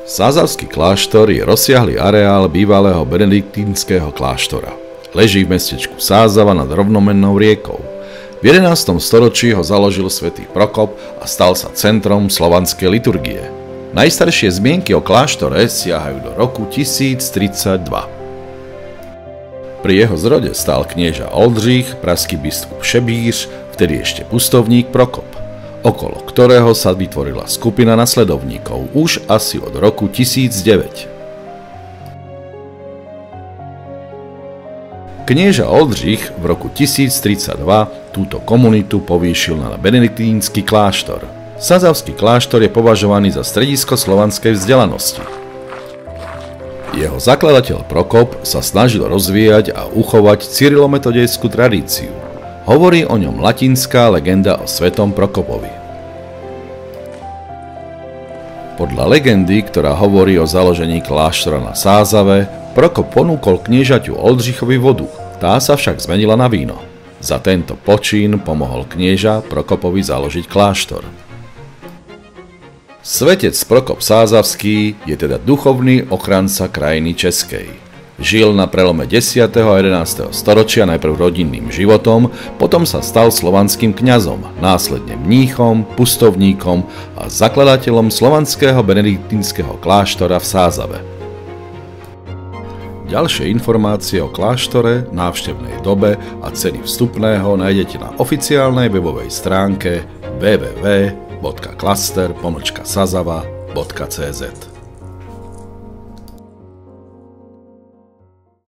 Sázavský kláštor je rozsiahly areál bývalého benediktínskeho kláštora. Leží v mestečku Sázava nad rovnomennou riekou. V 11. storočí ho založil svätý Prokop a stal sa centrom slovanskej liturgie. Najstaršie zmienky o kláštore siahajú do roku 1032. Pri jeho zrode stál knieža Oldřich, pražský biskup Šebíř, vtedy ešte pustovník Prokop, okolo ktorého sa vytvorila skupina nasledovníkov už asi od roku 1009. Knieža Oldřich v roku 1032 túto komunitu povýšil na benediktínsky kláštor. Sázavský kláštor je považovaný za stredisko slovanskej vzdelanosti. Jeho zakladateľ Prokop sa snažil rozvíjať a uchovať cyrilometodejskú tradíciu. Hovorí o ňom latinská legenda o svetom Prokopovi. Podľa legendy, ktorá hovorí o založení kláštora na Sázave, Prokop ponúkol kniežaťu Oldřichovi vodu, tá sa však zmenila na víno. Za tento počín pomohol knieža Prokopovi založiť kláštor. Svetec Prokop Sázavský je teda duchovný ochranca krajiny českej. Žil na prelome 10. a 11. storočia najprv rodinným životom, potom sa stal slovanským kňazom, následne mníchom, pustovníkom a zakladateľom slovanského benediktínskeho kláštora v Sázave. Ďalšie informácie o kláštore, návštevnej dobe a ceny vstupného nájdete na oficiálnej webovej stránke www.klaster-sazava.cz.